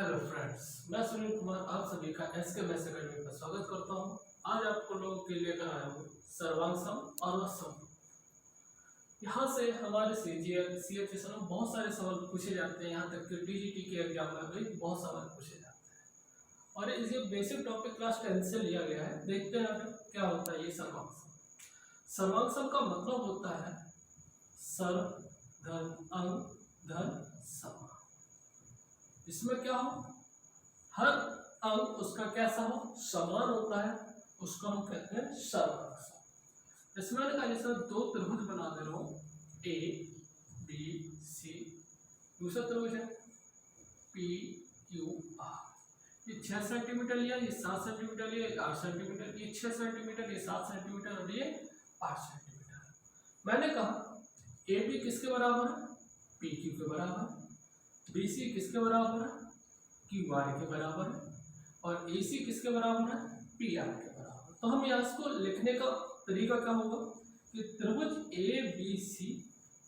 Hello friends, मैं सुनील कुमार आप सभी का एसके मैथ्स अकेडमी पर स्वागत करता हूं। आज आपको लोगों के लिए लेकर आया हूं सर्वांग सम और सम। यहां से हमारे सीजीएल सीएचएस में बहुत सारे सवाल पूछे जाते हैं, यहां तक कि टीजीटी के एग्जाम में भी बहुत सवाल पूछे जाते हैं और ये बेसिक टॉपिक क्लास 10 से लिया गया है। देखते हैं आगे क्या होता है ये सर्वांग सम। सर्वांग सम का मतलब होता है सर्व धन अंग धन सम। इसमें क्या हो, हर अंक उसका कैसा हो, समान होता है, उसको हम कहते हैं सर्वांग सम। इसमें जैसे दो त्रिभुज बना दे रहा हूं, ए बी सी, दूसरा त्रिभुज है पी क्यू आर। ये 6 सेंटीमीटर लिया, ये 7 सेंटीमीटर लिया, ये 8 सेंटीमीटर, ये 6 सेंटीमीटर, ये 7 सेंटीमीटर और ये 8 सेंटीमीटर। मैंने कहा ए बी किसके बराबर है, पी क्यू के बराबर है, बी सी किसके बराबर है, क्यू आर के बराबर है, और ए सी किसके बराबर है, पी आर के बराबर। तो हम यहाँ इसको लिखने का तरीका क्या होगा कि त्रिभुज ए बी सी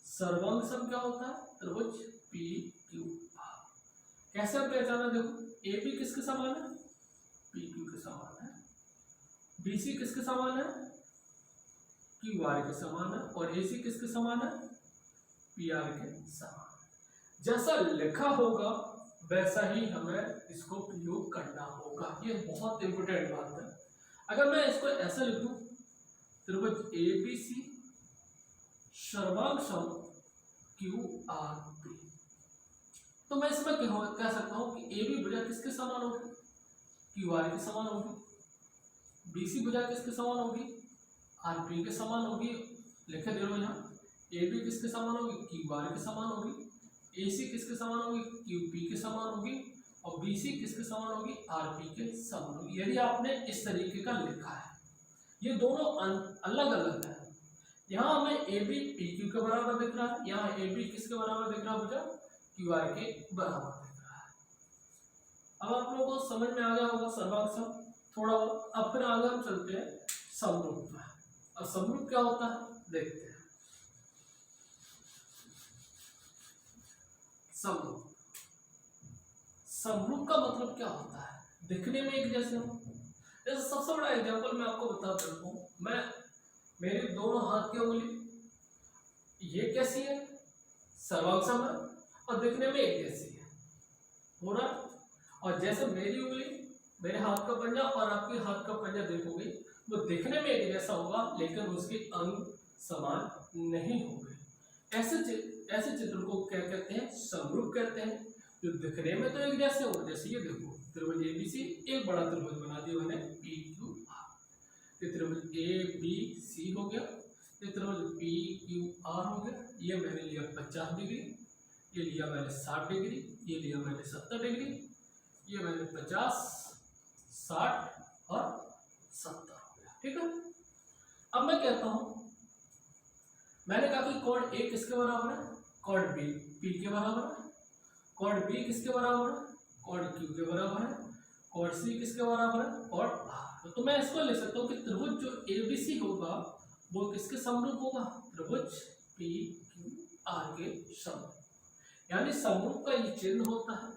सर्वांग सम क्या होता है, त्रिभुज पी क्यू आर। कैसे हम पहचाना, देखो ए बी किसके समान है, पी क्यू के समान है, बी सी किसके समान है, क्यू आर के समान है, और ए सी किसके समान है, पी आर के समान। जैसा लिखा होगा वैसा ही हमें इसको प्रयोग करना होगा, ये बहुत इंपोर्टेंट बात है। अगर मैं इसको ऐसा लिखूं, त्रिभुज ए बी सी सर्वांग सम क्यू आर पी, तो मैं इसमें कह सकता हूं कि ए बी भुजा किसके समान होगी, क्यू आर के समान होगी, बी सी भुजा किसके समान होगी, आर पी के समान होगी। लिखे दे रहा हूं यहाँ, ए बी किसके समान होगी, क्यू आर के समान होगी, ए सी किसके समान होगी, क्यू पी के समान होगी, और बी सी किसके समान होगी, आर पी के समान होगी। यदि आपने इस तरीके का लिखा है, ये दोनों अलग अलग है। यहाँ हमें ए बी पी क्यू के बराबर दिख रहा है, यहाँ ए बी किसके बराबर दिख रहा है, मुझे क्यू आर के बराबर दिख रहा है। अब आप लोगों को समझ में आ गया होगा सर्वांग सम थोड़ा। अब फिर आगे हम चलते हैं समरूप में। अब समरूप क्या होता है देखते हैं। समरूप, समरूप का मतलब क्या होता है, दिखने में एक जैसे हो। जैसे सबसे बड़ा एग्जांपल मैं आपको बता देता हूँ, मैं मेरी दोनों हाथ की उंगली ये कैसी है, सर्वांग सम है, और दिखने में एक जैसी है, हो रहा। और जैसे मेरी उंगली, मेरे हाथ का पंजा और आपके हाथ का पंजा देखोगे, वो दिखने में एक जैसा होगा लेकिन उसके अंग समान नहीं होंगे। ऐसे चित्र को क्या कहते हैं, समरूप कहते हैं, जो दिखने में तो एक जैसे हो। जैसे ये देखो, त्रिभुज ए बी सी, एक बड़ा त्रिभुज बना दिया मैंने पी क्यू आर। ये त्रिभुज ए बी सी हो गया, ये त्रिभुज पी क्यू आर हो गया। ये मैंने लिया 50 डिग्री, ये लिया मैंने 60 डिग्री, ये लिया मैंने 70 डिग्री, ये मैंने 50, 60 और 70 हो गया। ठीक है, अब मैं कहता हूं, मैंने कहा कि कोण ए किसके बराबर है, कोण बी पी के बराबर है, कोण बी किसके बराबर है, कोण क्यू के बराबर है, कोण सी किसके बराबर है, कोण आर। तो मैं इसको लिख सकता हूँ कि त्रिभुज जो एबीसी होगा वो किसके समरूप होगा, त्रिभुज पी क्यू आर के समरूप। यानी समरूप का ये चिन्ह होता है,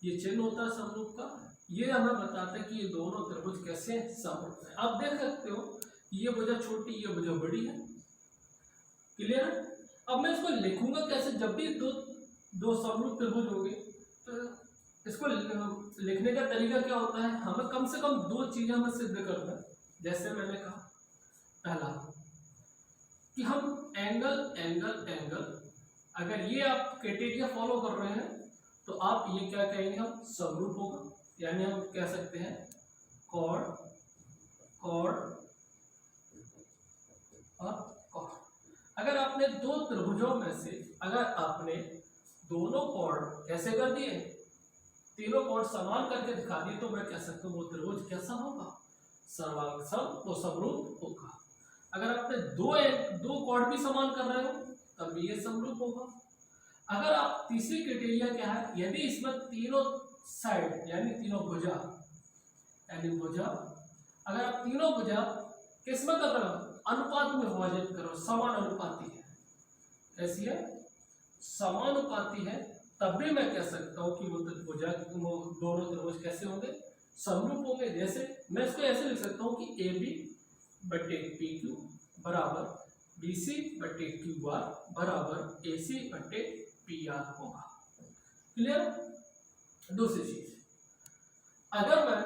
ये चिन्ह होता है समरूप का। ये हमें बताता है कि ये दोनों त्रिभुज कैसे समरूप है। आप देख सकते हो ये भुजा छोटी, ये भुजा बड़ी है, क्लियर है। अब मैं इसको लिखूंगा कैसे, जब भी दो समरूप त्रिभुज होंगे तो इसको लिखने का तरीका क्या होता है, हमें कम से कम दो चीजें हमें सिद्ध करना है। जैसे मैंने कहा, पहला कि हम एंगल एंगल एंगल, अगर ये आप क्राइटेरिया फॉलो कर रहे हैं तो आप ये क्या कहेंगे, हम समरूप होगा। यानी हम कह सकते हैं कोण कोण और कोण। अगर आपने दो त्रिभुजों में से अगर आपने दोनों कोण कैसे कर दिए, तीनों कोण समान करके दिखा दिए, तो मैं कह सकता हूं वो त्रिभुज कैसा होगा, सर्वांग सम, वो समरूप होगा। अगर आपने दो कोण भी समान कर रहे हो तब भी ये समरूप होगा। अगर आप तीसरी क्राइटेरिया क्या है, यदि इसमें तीनों साइड यानी तीनों भुजा, यानी भुजा, अगर आप तीनों भुजा किसमें कर रहे हो, अनुपात में विभाजित करो, समान अनुपाती है। कैसी है, समानुपाती है, तब भी मैं कह सकता हूँ कि वो दोनों त्रिभुज कैसे होंगे, समरूप होंगे। जैसे मैं इसको ऐसे लिख सकता हूँ कि ए बी बटे पी क्यू बराबर बी सी बटे क्यू आर बराबर ए सी बटे पी आर होगा। क्लियर। दूसरी चीज, अगर मैं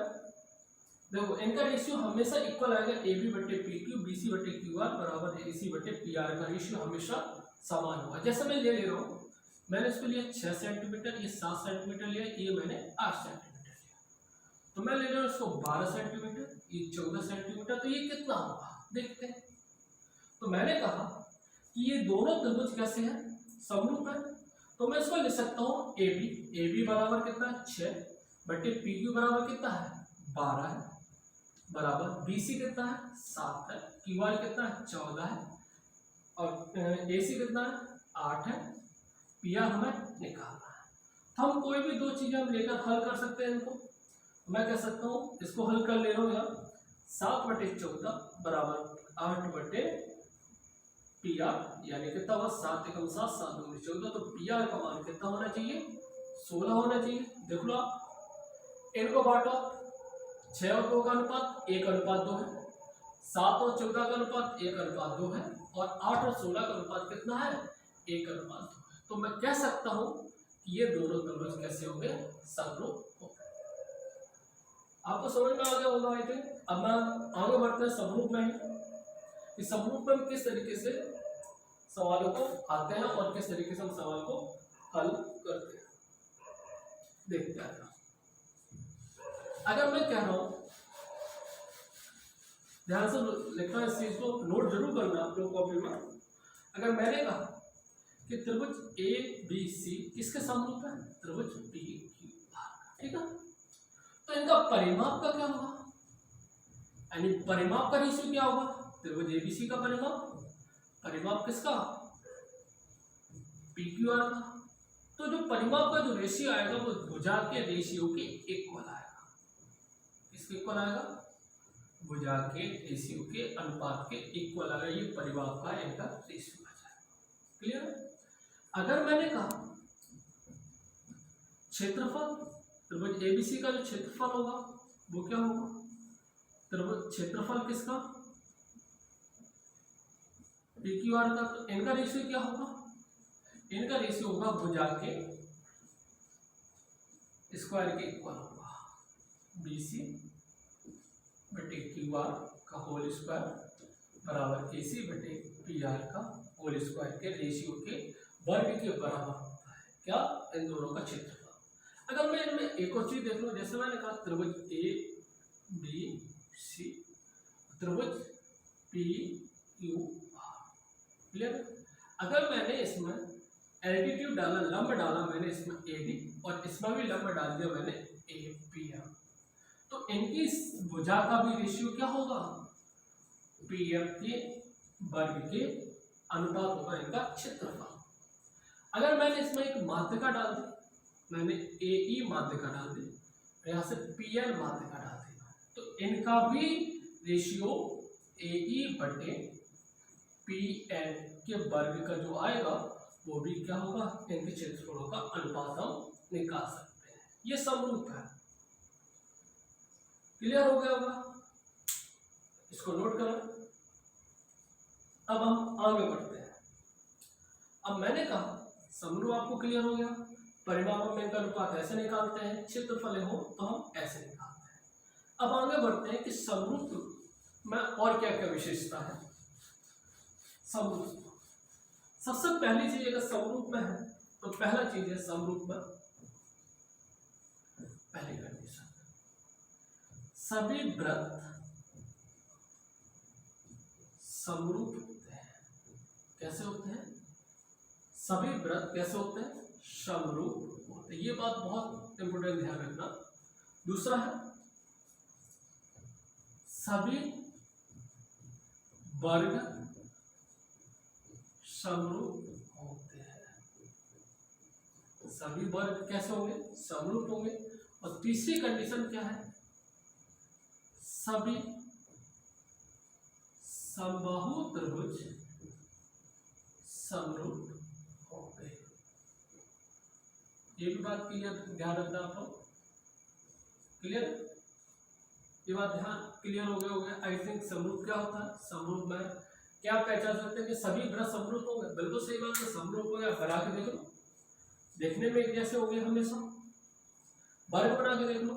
देखो इनका रेशियो हमेशा इक्वल आएगा, ए बी बटे पी क्यू बी सी बटे क्यू आर बराबर ए सी बटे पी आर का रेशियो हमेशा समान होगा। जैसे मैं ले रहा हूँ, मैंने इसको लिया 6 सेंटीमीटर, ये 7 सेंटीमीटर लिया, ये मैंने 8 सेंटीमीटर लिया, तो मैं ले रहा हूँ इसको 12 सेंटीमीटर, ये 14 सेंटीमीटर, तो ये कितना होगा देखते हैं। तो मैंने कहा कि ये दोनों त्रिभुज कैसे हैं, समरूप है। तो मैं इसको लिख सकता हूँ ए बी बराबर कितना है 6 बटे पी क्यू बराबर कितना है 12 है, बराबर बी सी कितना है 7 है, क्यू आर कितना है 14 है, और ए सी कितना है 8 है, पी आर हमें निकालना है। हम कोई भी दो चीजें हम लेकर हल कर सकते हैं इनको। मैं कह सकता हूँ इसको हल कर ले रहा हूँ यहाँ 7 बटे 14 बराबर 8 बटे पी आर, यानी कितना हुआ 7 एकम 7 7 दूनी 14, तो पी आर का मान कितना होना चाहिए 16 होना चाहिए। देख लो आप इनको बांटो, 6 और 2 का अनुपात 1:2 है, 7 और 14 का अनुपात 1:2 है, और 8 और 16 का अनुपात कितना है 1:2 है। तो मैं कह सकता हूं कि ये दोनों त्रिभुज कैसे होंगे, समरूप होंगे। आपको समझ में आ गया होगा आई थिंक। अब मैं आगे बढ़ते हैं समरूप में ही, इस समरूप में हम किस तरीके से सवालों को आते हैं और किस तरीके से हम सवाल को हल करते हैं, देखते हैं। अगर मैं कह रहा हूं, ध्यान से लिखना, इस चीज को नोट जरूर करना आप लोग कॉपी में। अगर मैंने कहा कि त्रिभुज ए बी सी किसके समरूप है, त्रिभुज पी क्यू आर, ठीक है, तो इनका परिमाप का क्या होगा, यानी परिमाप का रेशियो क्या होगा, त्रिभुज ए बी सी का परिमाप किसका पी क्यू आर का। तो जो परिमाप का जो रेशियो आएगा वो भुजा के रेशियो के इक्वल आएगा। किसके इक्वल आएगा, भुजा के रेशियो के अनुपात के इक्वल आएगा। ये परिमाप का इनका रेशियो आ जाएगा। क्लियर। अगर मैंने कहा क्षेत्रफल, त्रिभुज एबीसी का जो क्षेत्रफल होगा वो क्या होगा, त्रिभुज क्षेत्रफल किसका पी क्यू आर का, तो इनका रेशियो क्या होगा, इनका रेशियो होगा भुजा के स्क्वायर के इक्वल होगा, बी सी बटे क्यू आर का होल स्क्वायर बराबर ए सी बटे पी आर का होल स्क्वायर के रेशियो के वर्ग के बराबर होता है क्या, इन दोनों का क्षेत्रफल। अगर मैं इनमें एक और चीज देख लूं, जैसे मैंने कहा त्रिभुज ए बी सी, त्रिभुज पी क्यू आर, क्लियर। अगर मैंने इसमें एल्टीट्यूड डाला, लंब डाला मैंने इसमें ए डी, और इसमें भी लंब डाल दिया मैंने ए पी एम, तो इनकी भुजा का भी रेशियो क्या होगा, पी एफ के वर्ग के अनुपात होगा इनका क्षेत्रफल। अगर मैंने इसमें एक माध्यिका डाल दी, मैंने ए ई माध्यिका डाल दी, यहाँ से पी एल माध्यिका डाल दी, तो इनका भी रेशियो ए ई बटे पी एल के वर्ग का जो आएगा वो भी क्या होगा, इनके क्षेत्रफलों का अनुपात हम निकाल सकते हैं। ये समरूप है। क्लियर हो गया होगा, इसको नोट करें। अब हम आगे बढ़ते हैं। अब मैंने कहा समरूप आपको क्लियर हो गया, परिमाप में इनका अनुपात ऐसे निकालते हैं, क्षेत्रफल हो तो हम ऐसे निकालते हैं। अब आगे बढ़ते हैं कि समरूप में और क्या क्या विशेषता है। समरूप सबसे पहली चीज अगर समरूप में है तो पहला चीज है समरूप में पहली कंडीशन, सभी वृत्त समरूप होते हैं। कैसे होते हैं, सभी वृत्त कैसे होते हैं, समरूप होते हैं। ये बात बहुत इंपोर्टेंट ध्यान रखना। दूसरा है सभी वर्ग समरूप होते हैं। सभी वर्ग कैसे होंगे, समरूप होंगे। और तीसरी कंडीशन क्या है, सभी समबाहु त्रिभुज समरूप होंगे। ये भी बात क्लियर, ध्यान रखना आप लोग। क्लियर, ये बात ध्यान क्लियर हो गया। आई थिंक समरूप क्या होता है, समरूप में क्या आप पहचान सकते हैं कि सभी ब्रश समरूप हो गए? बिल्कुल सही बात है, समरूप हो गया। बना के देख लो, देखने में एक जैसे हो गए हमेशा। वर्ग बना के देख लो,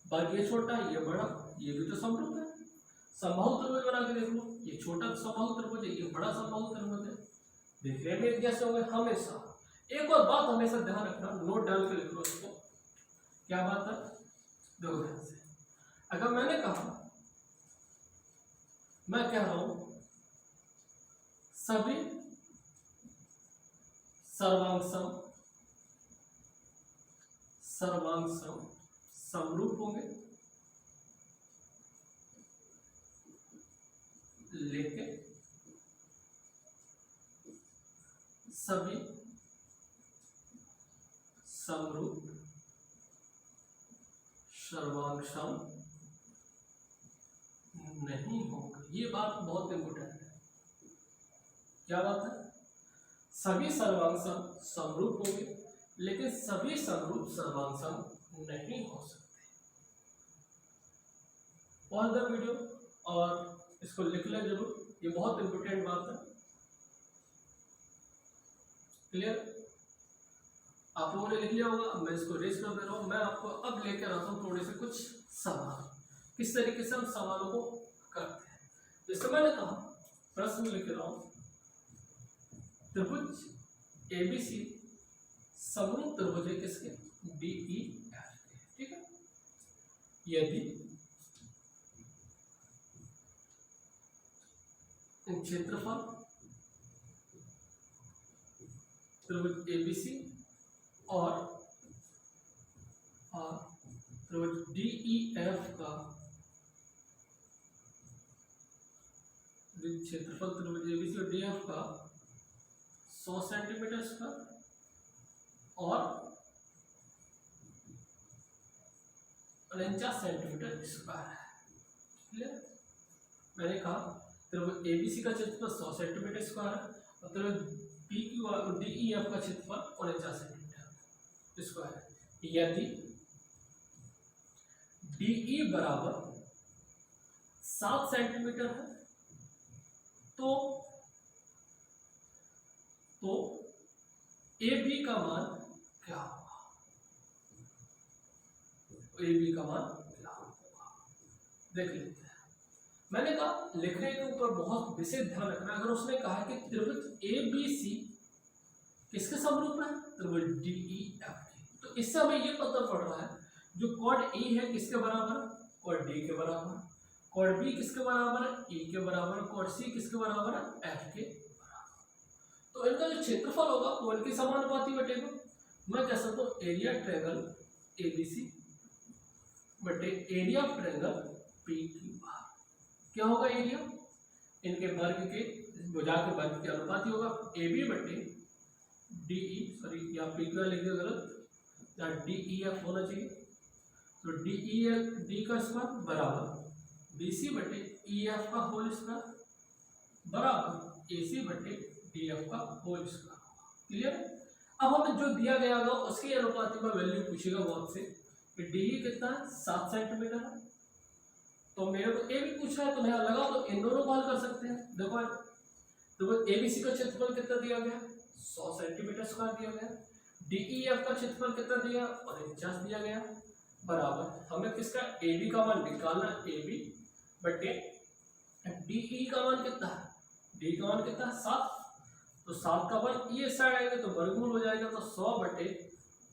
वर्ग ये छोटा ये बड़ा, ये भी तो समरूप है। समबाहु त्रिभुज बना के देख लो, ये छोटा समबाहु त्रिभुज है, ये बड़ा समबाहु त्रिभुज है, देखने में एक जैसे हो गए हमेशा। एक और बात हमेशा ध्यान रखना, नोट डाल के लिख लो इसको। क्या बात है, देखो ध्यान से। अगर मैंने कहा, मैं कह रहा हूं सभी सर्वांग सम समरूप होंगे, लेकिन सभी समरूप सर्वांग नहीं होंगे। ये बात बहुत इंपोर्टेंट है। क्या बात है, सभी सर्वांग समरूप होंगे, लेकिन सभी समरूप सर्वांग नहीं हो सकते। पॉज द वीडियो और इसको लिख लें जरूर, ये बहुत इंपोर्टेंट बात है। क्लियर, आप लोगों ने लिख लिया होगा। मैं इसको रेस कर दे रहा हूं। मैं आपको अब लेकर आता हूं थोड़े से कुछ सवाल, किस तरीके से हम सवालों को करते हैं। जैसे मैंने कहा, प्रश्न लिख रहा हूं, त्रिभुज एबीसी समरूप त्रिभुज है किसके, DEF के। ठीक है, यदि क्षेत्रफल त्रिभुज एबीसी और त्रिभुज DEF का क्षेत्रफल त्रिभुज एबीसी और DEF का 100 सेंटीमीटर स्क्वायर और 49 सेंटीमीटर स्क्वायर है। क्लियर, मैंने कहा त्रिभुज एबीसी का क्षेत्रफल 100 सेंटीमीटर स्क्वायर है और त्रिभुज DEF का क्षेत्रफल 49 सेंटीमीटर स्क्वायर है। यदि DE बराबर 7 सेंटीमीटर है तो AB का मान क्या होगा, AB का मान क्या होगा देख लेते हैं। मैंने कहा लिखने के ऊपर बहुत विशेष ध्यान रखना। अगर उसने कहा कि त्रिभुज ABC किसके समरूप है, त्रिभुज DEF के, तो इससे हमें ये पता पड़ रहा है जो कॉड E है किसके बराबर है, कॉड D के बराबर है, कॉड B किसके बराबर है, E के बराबर है, कॉड C किसके बराबर है, F के बराबर। तो इनका जो क्षेत्रफल होगा वो इनके समानुपाती बटेगा। मैं कह सकता हूँ एरिया ट्रायंगल ABC बटे एरिया ऑफ ट्रायंगल PQR। क्या होगा एरिया, इनके वर्ग के भुजा के वर्ग के अनुपाती होगा। AB बटे DE, सॉरी यहाँ PQR लिख दिया गलत, यहाँ DEF होना चाहिए। तो D का स्क्वायर बराबर BC बटे EF का होल स्क्वायर बराबर AC बटे DF का होल स्क्वायर। क्लियर, अब हमें जो दिया गया होगा उसके अनुपाती में वैल्यू पूछेगा वो आपसे कि DE कितना है, 7 सेंटीमीटर है। तो मेरे को ए भी पूछा है तो मैं लगा तो इन दोनों को हल कर सकते हैं। देखो तो एबीसी का क्षेत्रफल कितना दिया गया, 100 सेंटीमीटर स्क्वायर दिया गया। DEF का क्षेत्रफल कितना दिया, 49 दिया गया बराबर हमें किसका AB का मान निकालना, AB बटे DE का मान कितना है, D का मान कितना है 7। तो 7 का वर्ग ये साइड आएगा तो वर्गमूल हो जाएगा, तो 100 बटे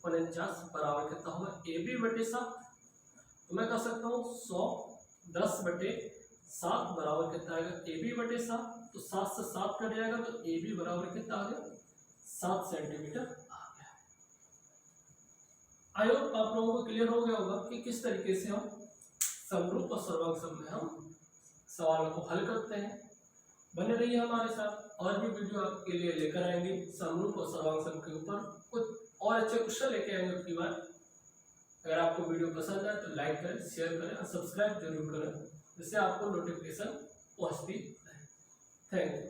49 बराबर कितना होगा AB बटे 7। तो मैं कह सकता हूँ 100 10 बटे 7 बराबर कितना आएगा AB बटे 7। तो 7 से 7 कट जाएगा तो AB बराबर कितना आ गया 7 सेंटीमीटर आ गया। आई होप आप लोगों को क्लियर हो गया होगा कि किस तरीके से हम समरूप और सर्वांग सम में हम सवालों को हल करते हैं। बने रहिए हमारे साथ, और भी वीडियो आपके लिए लेकर आएंगे समरूप और सर्वांग सम के ऊपर, कुछ और अच्छे क्वेश्चन लेके आएंगे अपनी बार। अगर आपको वीडियो पसंद आए तो लाइक करें, शेयर करें और सब्सक्राइब जरूर करें, जिससे आपको नोटिफिकेशन पहुंचती रहे। Thank you.